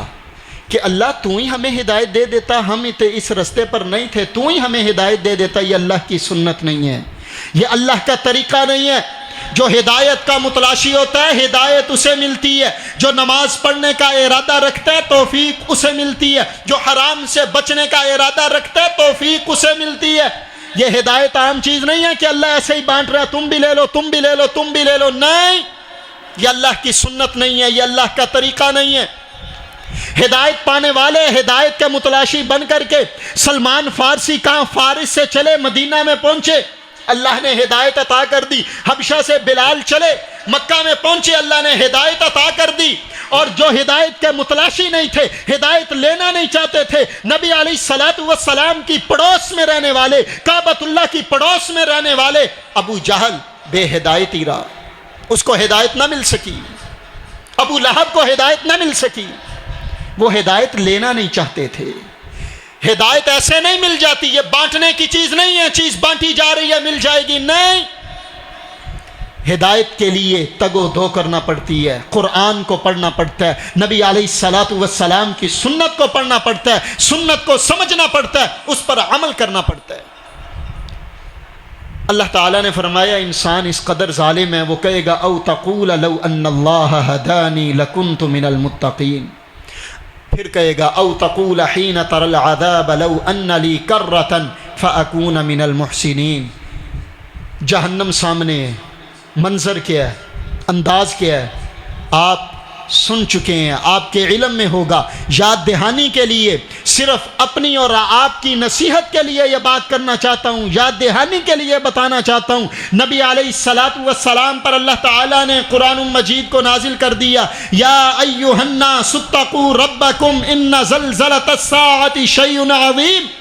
कि अल्लाह तू ही हमें हिदायत दे देता, हम इस रास्ते पर नहीं थे, तू ही हमें हिदायत दे देता। ये अल्लाह की सुन्नत नहीं है, ये अल्लाह का तरीक़ा नहीं है। जो हिदायत का मुतलाशी होता है हिदायत उसे मिलती है, जो नमाज पढ़ने का इरादा रखता है तौफीक उसे मिलती है, जो हराम से बचने का इरादा रखता है तौफीक उसे मिलती है। यह हिदायत आम चीज़ नहीं है कि अल्लाह ऐसे ही बांट रहा है, तुम भी ले लो, तुम भी ले लो, तुम भी ले लो। नहीं, यह अल्लाह की सुन्नत नहीं है, यह अल्लाह का तरीक़ा नहीं है। हिदायत पाने वाले हिदायत के मुतलाशी बन करके सलमान फारसी कहाँ फारिस से चले मदीना में पहुंचे, अल्लाह ने हिदायत अता कर दी। हबशा से बिलाल चले मक्का में पहुंचे, अल्लाह ने हिदायत अता कर दी। और जो हिदायत के मुतलाशी नहीं थे, हिदायत लेना नहीं चाहते थे, नबी अलैहिस्सलातु वस्सलाम की पड़ोस में रहने वाले, काबतुल्लाह की पड़ोस में रहने वाले अबू जहल बेहिदायत ही रहा, उसको हिदायत ना मिल सकी। अबू लहब को हिदायत ना मिल सकी, वो हिदायत लेना नहीं चाहते थे। हिदायत ऐसे नहीं मिल जाती, ये बांटने की चीज नहीं है, चीज बांटी जा रही है मिल जाएगी, नहीं। हिदायत के लिए तगो दो करना पड़ती है, कुरान को पढ़ना पड़ता है, नबी अलैहिस्सलातु वस्सलाम की सुन्नत को पढ़ना पड़ता है, सुन्नत को समझना पड़ता है, उस पर अमल करना पड़ता है। अल्लाह ताला ने फरमाया, इंसान इस कदर जालिम है, वो कहेगा, औ तक़ूल लौ अन्नल्लाह हदानी लकुन्तु मिनल मुत्तक़ीन। फिर कहेगा, औ तक़ूल हीन तरल अज़ाब लौ अन्न ली कर्रतन फ़अकून मिनल मुहसिनीन। जहन्नम सामने है, मंजर क्या है, अंदाज क्या है, आप सुन चुके हैं, आपके इल्म में होगा। याद दहानी के लिए, सिर्फ अपनी और आपकी नसीहत के लिए यह बात करना चाहता हूँ, याद दहानी के लिए बताना चाहता हूँ। नबी अलैहिस्सलातु वस्सलाम पर अल्लाह ताला ने कुरान मजीद को नाजिल कर दिया, या अय्युहन्नास इत्तक़ू रब्बकुम इन्न ज़ल्ज़लतस्साअति शैउन अज़ीम।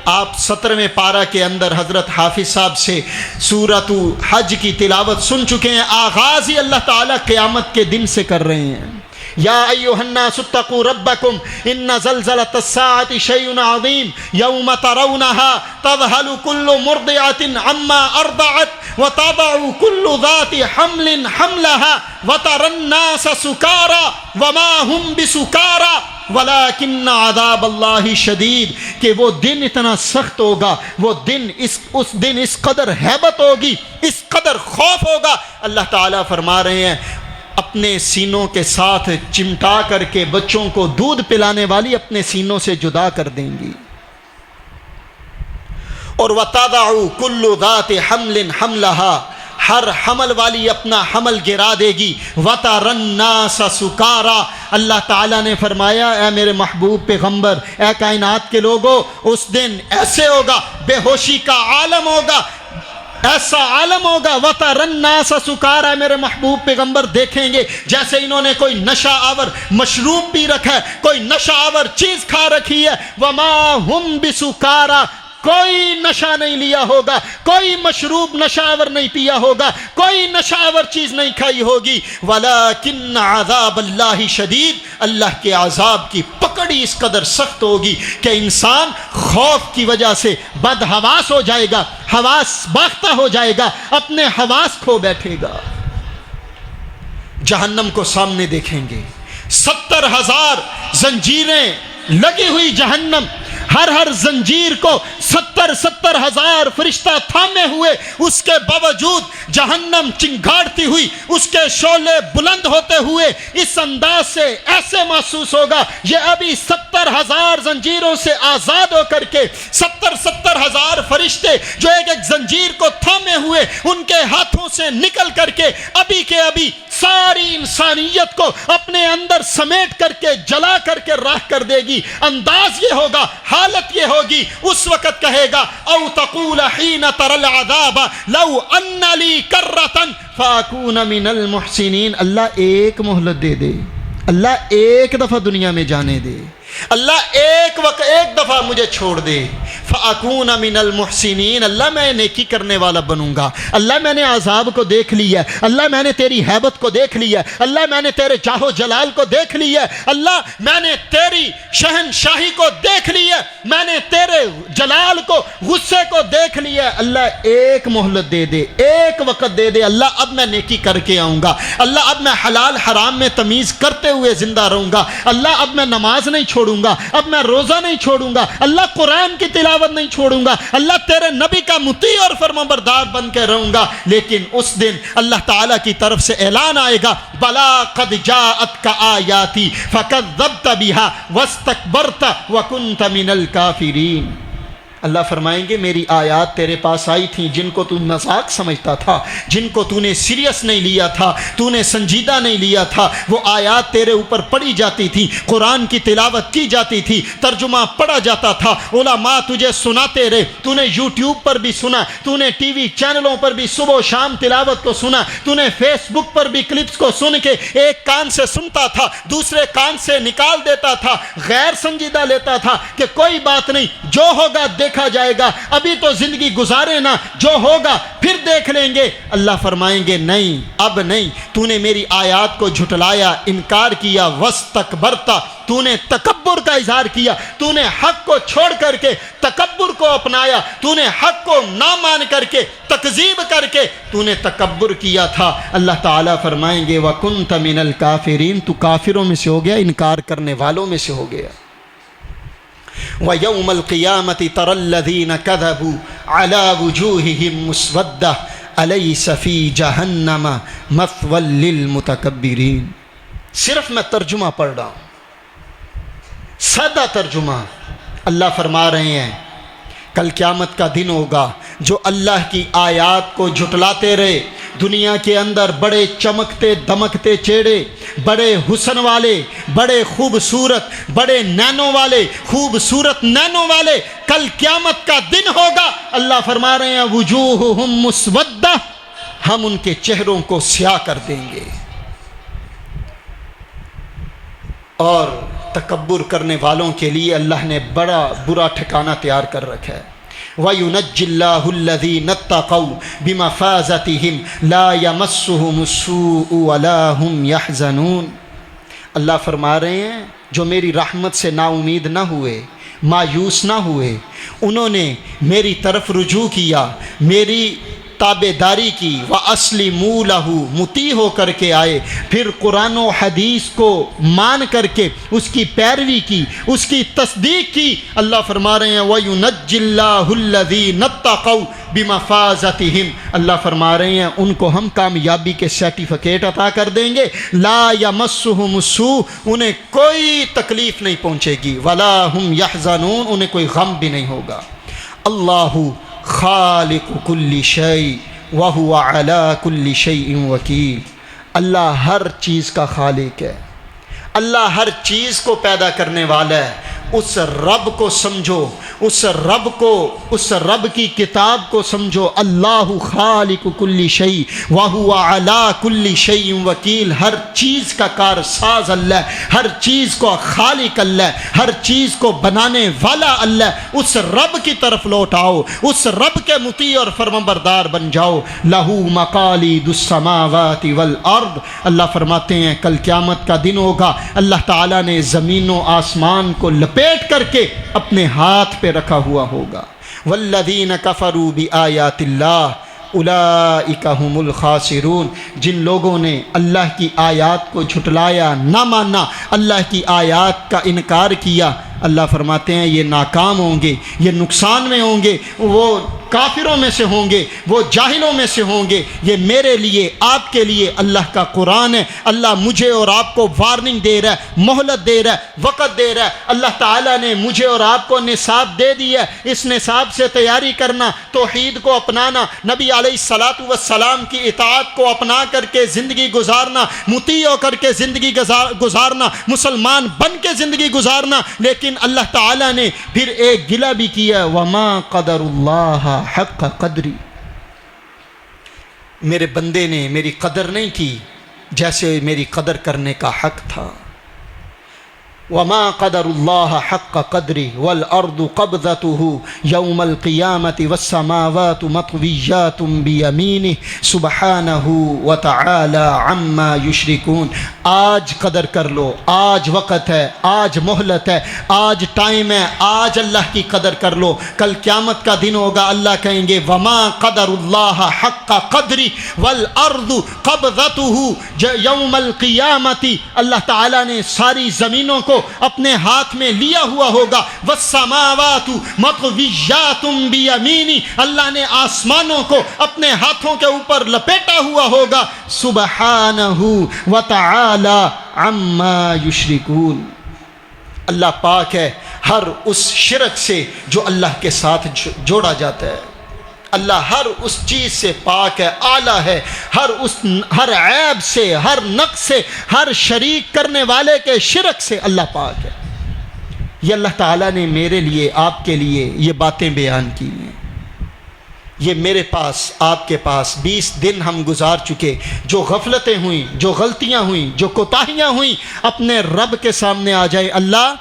आप 17वें पारा के अंदर हज़रत हाफिज़ साहब से सूरतु हज की तिलावत सुन चुके हैं, आगाज़ ही अल्लाह ताला क़यामत के दिन से कर रहे हैं। या अय्युहन्नास इत्तक़ू रब्बकुम इन्न ज़ल्ज़लतस्साअति शैउन अज़ीम यौम तरौनहा तज़हलु कुल्लु मुर्दिअतिन अम्मा अर्दअत व तदअु कुल्लु ज़ाति हम्लिन हम्लहा व तरन्नास सुकारा व मा हुम बिसुकारा। वलाकिन्न अज़ाब अल्लाहि शदीद, कि वो दिन इतना सख्त होगा, वो दिन उस दिन इस कदर हैबत होगी, इस कदर खौफ होगा। अल्लाह ताला फरमा रहे हैं अपने सीनों के साथ चिमटा करके बच्चों को दूध पिलाने वाली अपने सीनों से जुदा कर देंगी। और वतदउ कुल्लु ज़ाति हमलिन हमलहा, हर हमल वाली अपना हमल गिरा देगी। वतरन्नास सुकारा, अल्लाह ताला ने फरमाया ए मेरे महबूब पैगंबर, ए कायनात के लोगों, उस दिन ऐसे होगा, बेहोशी का आलम होगा, ऐसा आलम होगा। वतरन्नास सुकारा, मेरे महबूब पैगंबर देखेंगे जैसे इन्होंने कोई नशा आवर मशरूब पी रखा है, कोई नशा आवर चीज खा रखी है। वमा हुम बिसुकारा, कोई नशा नहीं लिया होगा, कोई मशरूब नशावर नहीं पिया होगा, कोई नशावर चीज नहीं खाई होगी। वलाकिन्न अज़ाब अल्लाहि शदीद, अल्लाह के अज़ाब की पकड़ी इस कदर सख्त होगी कि इंसान खौफ की वजह से बदहवास हो जाएगा, हवास बाख्ता हो जाएगा, अपने हवास खो बैठेगा। जहन्नम को सामने देखेंगे, 70,000 जंजीरें लगी हुई जहन्नम, हर जंजीर को 70,000 फरिश्ता थामे हुए, उसके बावजूद जहन्नम चिंगाड़ती हुई, उसके शोले बुलंद होते हुए इस अंदाज से ऐसे महसूस होगा ये अभी 70,000 जंजीरों से आजाद होकर के 70,000 फरिश्ते जो एक एक जंजीर को थामे हुए उनके हाथों से निकल करके अभी के अभी सारी इंसानियत को अपने अंदर समेट करके जला करके राख कर देगी। अंदाज ये होगा, हालत ये होगी, उस वक्त कहेगा औ तक़ूल हीन तरल अज़ाब लौ अन्न ली कर्रतन फ़अकून मिनल मुहसिनीन, अल्लाह एक मोहलत दे दे, अल्लाह एक दफ़ा दुनिया में जाने दे, अल्लाह एक दफ़ा मुझे छोड़ दे। फ़अकून मिनल मुहसिनीन, अल्लाह मैं नेकी करने वाला बनूंगा। अल्लाह मैंने अज़ाब को देख लिया, अल्लाह मैंने तेरी हैबत को देख लिया, अल्लाह मैंने तेरे जाहो जलाल को देख लिया, अल्लाह मैंने तेरी शहनशाही को देख लिया, मैंने तेरे जलाल को, गुस्से को देख लिया। अल्लाह एक मोहलत दे दे, एक वक़्त दे दे, अल्लाह अब मैं नेकी करके आऊँगा, अल्लाह अब मैं हलाल हराम में तमीज़ करते हुए ज़िंदा रहूँगा, अल्लाह अब मैं नमाज नहीं छोड़ूंगा, अब मैं रोज़ा नहीं छोड़ूंगा, अल्लाह कुरान की तिलावत नहीं छोड़ूंगा, अल्लाह तेरे नबी का मुती और फरमाबरदार बन के रहूंगा। लेकिन उस दिन अल्लाह ताला की तरफ से ऐलान आएगा बला कद जाअतका आयाती फकज़्ज़ब्त बिहा वस्तकबरत व कुन्त मिनल काफिरीन। अल्लाह फरमाएंगे मेरी आयात तेरे पास आई थी, जिनको तू मजाक समझता था, जिनको तूने सीरियस नहीं लिया था, तूने संजीदा नहीं लिया था, वो आयात तेरे ऊपर पढ़ी जाती थी, कुरान की तिलावत की जाती थी, तर्जुमा पढ़ा जाता था, उलमा तुझे सुनाते रहे, तूने यूट्यूब पर भी सुना, तूने टीवी चैनलों पर भी सुबह शाम तिलावत को सुना, तूने फेसबुक पर भी क्लिप्स को सुन के एक कान से सुनता था, दूसरे कान से निकाल देता था, गैर संजीदा लेता था कि कोई बात नहीं, जो होगा देखा जाएगा, अभी तो जिंदगी गुजारे ना, जो होगा फिर देख लेंगे। अल्लाह फरमाएंगे नहीं, अब नहीं, तूने मेरी आयात को झुटलाया, इनकार किया, वस्तकबरता, तूने तकब्बुर का इजहार किया, तूने हक को छोड़ करके तकब्बुर को अपनाया, तूने हक को ना मान करके तकजीब करके तूने तकब्बुर किया था। अल्लाह ताला फरमाएंगे वकुन्त मिनल काफिरीन, तू काफिरों में से हो गया, इनकार करने वालों में से हो गया। व यौमल क़ियामति तरल्लज़ीन कज़बू अला वुजूहिहिम मुस्वद्दा अलैसा फ़ी जहन्नम मथवल लिल मुतकब्बिरीन। सिर्फ मैं तर्जुमा पढ़ रहा हूँ, सादा तर्जुमा। अल्लाह फरमा रहे हैं कल क़यामत का दिन होगा, जो अल्लाह की आयात को झुटलाते रहे, दुनिया के अंदर बड़े चमकते दमकते चेहरे, बड़े हुस्न वाले, बड़े खूबसूरत, बड़े नैनों वाले, खूबसूरत नैनों वाले, कल क़यामत का दिन होगा। अल्लाह फरमा रहे हैं वुजूहुहुम मुस्वद्दा, हम उनके चेहरों को स्याह कर देंगे। और तकब्बुर करने वालों के लिए अल्लाह ने बड़ा बुरा ठिकाना तैयार कर रखा है। वयुनज्जिल्लाहुल्लज़ीन तक़ौ बिमफ़ाज़तिहिम ला यमस्सुहुमुस्सूअ वला हुम यहज़नून। अल्लाह फरमा रहे हैं जो मेरी रहमत से नाउमीद ना हुए, मायूस ना हुए, उन्होंने मेरी तरफ रुजू किया, मेरी ताबेदारी की, व अस्लिमू लहू, मुती हो करके आए, फिर कुरान व हदीस को मान करके उसकी पैरवी की, उसकी तस्दीक की। अल्लाह फरमा रहे हैं वयुनज्जिल्लाहुल्लज़ीना तक़ौ बिमफ़ाज़तिहिम, अल्लाह फरमा रहे हैं उनको हम कामयाबी के सर्टिफिकेट अता कर देंगे। ला यमस्सुहुमुस्सू, उन्हें कोई तकलीफ़ नहीं पहुँचेगी, वला हुम यहज़नून, उन्हें कोई गम भी नहीं होगा। अल्लाहु खालिक़ु कुल्लि शै व हुवा अला कुल्लि शैइन वकील, अल्लाह हर चीज़ का खालिक है, अल्लाह हर चीज़ को पैदा करने वाला है। उस रब को समझो, उस रब की किताब को समझो। अल्लाहु खालिकु कुल्ली शै व हुवा अला कुल्ली शैइन वकील, हर चीज़ का कारसाज अल्लाह, हर चीज़ को खालिक अल्लाह, हर चीज़ को बनाने वाला अल्लाह। उस रब की तरफ लौट आओ, उस रब के मुती और फरमाबरदार बन जाओ। लहू मकालिदुस समावाति वल अर्द, अल्लाह फरमाते हैं कल क़यामत का दिन होगा, अल्लाह ताला ने ज़मीन व आसमान को लपेट करके अपने हाथ पे रखा हुआ होगा। वल्लज़ीन कफ़रू बिआयातिल्लाह उलाइका हुमुल खासिरून, जिन लोगों ने अल्लाह की आयात को झुटलाया, ना माना, अल्लाह की आयात का इनकार किया, अल्लाह फरमाते हैं ये नाकाम होंगे, ये नुकसान में होंगे, वो काफिरों में से होंगे, वो जाहिलों में से होंगे। ये मेरे लिए, आपके लिए अल्लाह का कुरान है। अल्लाह मुझे और आपको वार्निंग दे रहा है, मोहलत दे रहा है, वक़्त दे रहा है। अल्लाह ताला ने मुझे और आपको निसाब दे दिया है, इस निसाब से तैयारी करना, तौहीद को अपनाना, नबी अलैहिस्सलातु वस्सलाम की इताअत को अपना करके ज़िंदगी गुजारना, मुती होकर के ज़िंदगी गुजारना, मुसलमान बन के ज़िंदगी गुजारना। लेकिन अल्लाह ताला ने फिर एक गिला भी किया, वमा क़दरुल्लाह हक़्क़ क़द्री, मेरे बंदे ने मेरी कदर नहीं की जैसे मेरी कदर करने का हक था। वमा क़दरुल्लाह हक़्क़ क़द्री वल अर्दु क़ब्ज़तुहु यौमल क़ियामति वस्समावातु मत्विय्यातुम बियमीनिहि सुब्हानहु व तआला अम्मा युश्रिकून। आज कदर कर लो, आज वक़्त है, आज मोहलत है, आज टाइम है, आज अल्लाह की कदर कर लो। कल क़यामत का दिन होगा, अल्लाह कहेंगे वमा क़दरुल्लाह हक़्क़ क़द्री वल अर्दु क़ब्ज़तुहु यौमल क़ियामति, अल्लाह ताला ने सारी ज़मीनों को अपने हाथ में लिया हुआ होगा। वस्समावातु मत्विय्यातुम बियमीनी, अल्लाह ने आसमानों को अपने हाथों के ऊपर लपेटा हुआ होगा। सुब्हानहु व तआला अम्मा युश्रिकून, अल्लाह पाक है हर उस शिरक से जो अल्लाह के साथ जोड़ा जाता है। अल्लाह हर उस चीज़ से पाक है, आला है, हर ऐब से, हर नक़्स से, हर शरीक करने वाले के शिरक से अल्लाह पाक है। ये अल्लाह ताला ने मेरे लिए, आपके लिए ये बातें बयान की हैं। ये मेरे पास, आपके पास 20 दिन हम गुजार चुके, जो गफलतें हुई, जो गलतियाँ हुई, जो कोताहियाँ हुई, अपने रब के सामने आ जाए, अल्लाह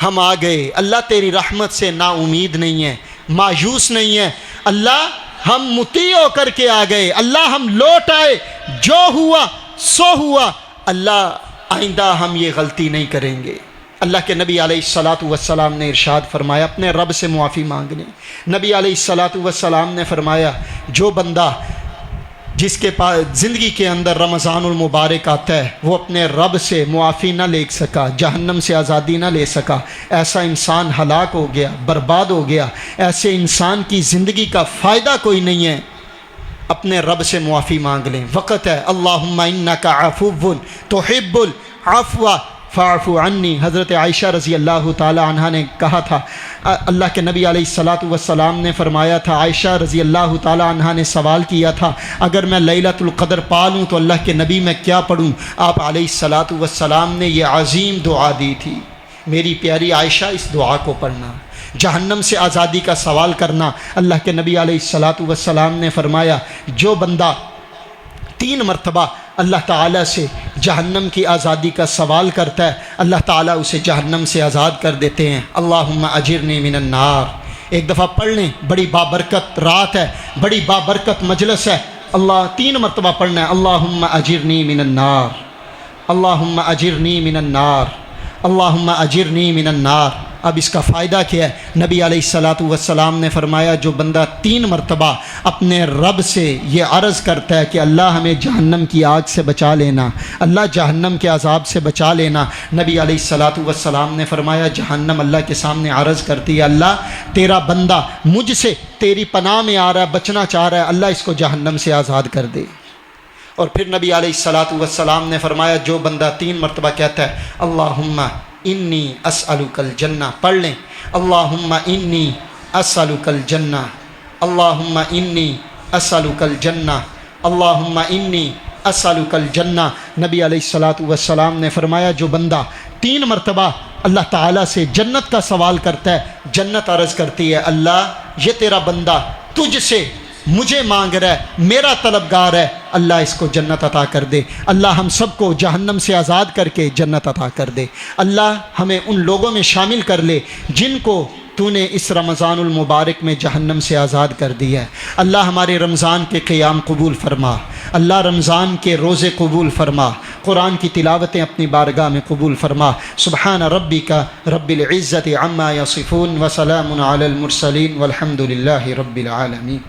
हम आ गए, अल्लाह तेरी रहमत से ना उम्मीद नहीं है, मायूस नहीं है, अल्लाह हम मुती होकर के आ गए, अल्लाह हम लौट आए, जो हुआ सो हुआ, अल्लाह आइंदा हम ये गलती नहीं करेंगे। अल्लाह के नबी अलैहिस्सलातु वस्सलाम ने इरशाद फरमाया, अपने रब से मुआफ़ी मांगने। नबी अलैहिस्सलातु वस्सलाम ने फरमाया, जो बंदा जिसके पास ज़िंदगी के अंदर रमज़ानुल मुबारक आता है, वो अपने रब से मुआफ़ी ना ले सका, जहन्नम से आज़ादी ना ले सका, ऐसा इंसान हलाक हो गया, बर्बाद हो गया। ऐसे इंसान की ज़िंदगी का फ़ायदा कोई नहीं है। अपने रब से मुआफ़ी मांग लें, वक़्त है। अल्लाहुम्मा इन्नका अफ़ुव्वुन तुहिब्बुल अफ़्वा फ़अफ़ु अन्नी। हज़रत आयशा रज़ी अल्लाह ताला अन्हा ने कहा था, अल्लाह के नबी अलैहिस्सलातु वस्सलाम ने फरमाया था, आयशा रज़ी अल्लाह ताला अन्हा ने सवाल किया था, अगर मैं लैलतुल क़द्र पा लूँ तो अल्लाह के नबी मैं क्या पढ़ूँ? आप अलैहिस्सलातु वस्सलाम ने ये अज़ीम दुआ दी थी, मेरी प्यारी आयशा इस दुआ को पढ़ना, जहन्नम से आज़ादी का सवाल करना। अल्लाह के नबी अलैहिस्सलातु वस्सलाम ने फरमाया, जो बंदा 3 मरतबा अल्लाह ताला से जहन्नम की आज़ादी का सवाल करता है, अल्लाह ताला उसे जहन्नम से आज़ाद कर देते हैं। अल्लाहुम्मा अजिरनी मिनन नार। एक दफ़ा पढ़ लें, बड़ी बाबरकत रात है, बड़ी बाबरकत मजलिस है। अल्लाह 3 मरतबा पढ़ना है, अल्लाहुम्मा अजिरनी मिनन नार, अल्लाहुम्मा अजिरनी मिनन नार, अल्लाहुम्मा अजिरनी मिनन नार। अब इसका फ़ायदा क्या है? नबी अलैहिस्सलातु वस्सलाम ने फरमाया, जो बंदा 3 मरतबा अपने रब से ये अर्ज़ करता है कि अल्लाह हमें जहन्नम की आग से बचा लेना, अल्लाह जहन्नम के अज़ाब से बचा लेना, नबी अलैहिस्सलातु वस्सलाम ने फरमाया जहन्नम अल्लाह के सामने अर्ज़ करती है, अल्लाह तेरा बंदा मुझसे तेरी पनाह में आ रहा है, बचना चाह रहा है, अल्लाह इसको जहन्नम से आज़ाद कर दे। और फिर नबी अलैहिस्सलातु वस्सलाम ने फरमाया, जो बंदा 3 मरतबा कहता है अल्लाहुम्मा इन्नी अस्अलुकल जन्ना, पढ़ लें, अल्लाहुम्मा इन्नी अस्अलुकल जन्ना, अल्लाहुम्मा इन्नी अस्अलुकल जन्ना, अल्लाहुम्मा इन्नी अस्अलुकल जन्ना। नबी अलैहिस्सलातु वस्सलाम ने फरमाया, जो बंदा 3 मरतबा अल्लाह ताला से जन्नत का सवाल करता है, जन्नत अर्ज़ करती है, अल्लाह ये तेरा बंदा तुझसे मुझे मांग रहा है, मेरा तलबगार है, अल्लाह इसको जन्नत अता कर दे, अल्लाह हम सबको जहन्नम से आज़ाद करके जन्नत अता कर दे, अल्लाह हमें उन लोगों में शामिल कर ले जिनको तूने इस रमज़ानुल मुबारक में जहन्नम से आज़ाद कर दिया है। अल्लाह हमारे रमज़ान के क़ियाम कबूल फरमा, अल्लाह रमज़ान के रोज़े कबूल फरमा, कुरान की तिलावतें अपनी बारगाह में कबूल फरमा। सुब्हान रब्बिका रब्बिल इज़्ज़ति अम्मा यसिफ़ून व सलामुन अलल मुरसलीन वल्हम्दुलिल्लाहि रब्बिल आलमीन।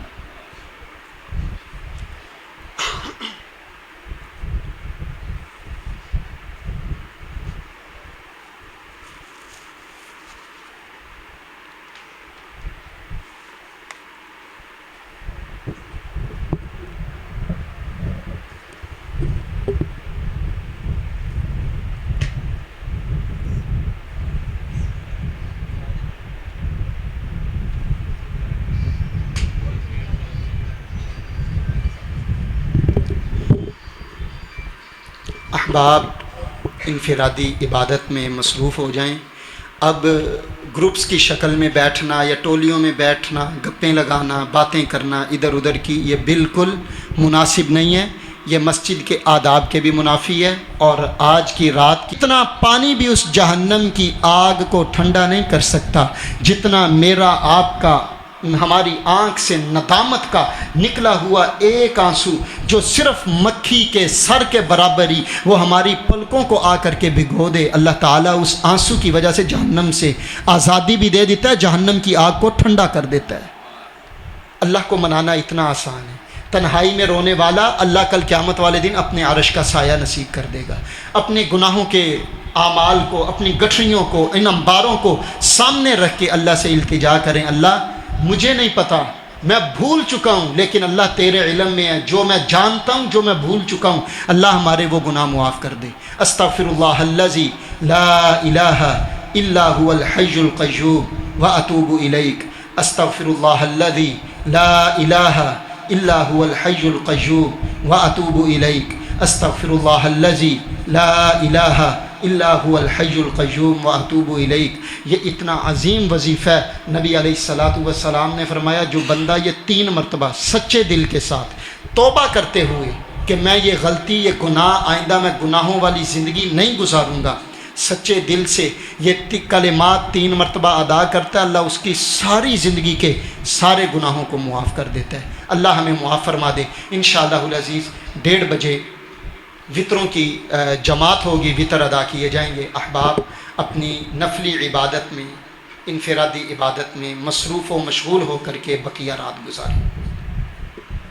अहबाब इनफिरादी इबादत में मसरूफ़ हो जाएं। अब ग्रुप्स की शक्ल में बैठना या टोलियों में बैठना, गप्पें लगाना, बातें करना इधर उधर की, ये बिल्कुल मुनासिब नहीं है, ये मस्जिद के आदाब के भी मुनाफी है। और आज की रात कितना पानी भी उस जहन्नम की आग को ठंडा नहीं कर सकता जितना मेरा आपका, हमारी आँख से नदामत का निकला हुआ एक आंसू, जो सिर्फ मक्खी के सर के बराबर ही वो हमारी पलकों को आकर के भिगो दे। अल्लाह ताला उस आंसू की वजह से जहन्नम से आज़ादी भी दे देता है, जहन्नम की आग को ठंडा कर देता है। अल्लाह को मनाना इतना आसान है। तन्हाई में रोने वाला अल्लाह कल क़यामत वाले दिन अपने अर्श का साया नसीब कर देगा। अपने गुनाहों के आमाल को, अपनी गठरियों को, इन अंबारों को सामने रख के अल्लाह से इल्तिजा करें, अल्लाह मुझे नहीं पता, मैं भूल चुका हूँ, लेकिन अल्लाह तेरे इल्म में है, जो मैं जानता हूँ, जो मैं भूल चुका हूँ, अल्लाह हमारे वो गुनाह मुआफ़ कर दे। अस्तग़फ़िरुल्लाहल्लज़ी ला इलाहा इल्ला हुवल हय्युल क़य्यूम व अतूबु इलैक। अस्तग़फ़िरुल्लाहल्लज़ी ला इलाहा इल्ला हुवल हय्युल क़य्यूम व अतूबु इलैक। अस्तग़फ़िरुल्लाहल्लज़ी ला इलाहा इल्ला हुवल हय्युल क़य्यूम व अतूबु इलैक। ये इतना अजीम वजीफ़ा नबी अलैहिस्सलातु वस्सलाम ने फरमाया, जो बंदा ये 3 मरतबा सच्चे दिल के साथ तौबा करते हुए कि मैं ये गलती, ये गुनाह, आइंदा मैं गुनाहों वाली ज़िंदगी नहीं गुजारूँगा, सच्चे दिल से ये कलिमात 3 मरतबा अदा करता है, अल्लाह उसकी सारी ज़िंदगी के सारे गुनाहों को मुआफ़ कर देता है। अल्लाह हमें मुआफ़ फरमा दे। इंशाअल्लाहुल अज़ीज़ 1:30 बजे वितरों की जमात होगी, वितर अदा किए जाएंगे। अहबाब अपनी नफली इबादत में, इनफिरादी इबादत में मसरूफ़ व मशगूल होकर के बकिया रात गुजारें।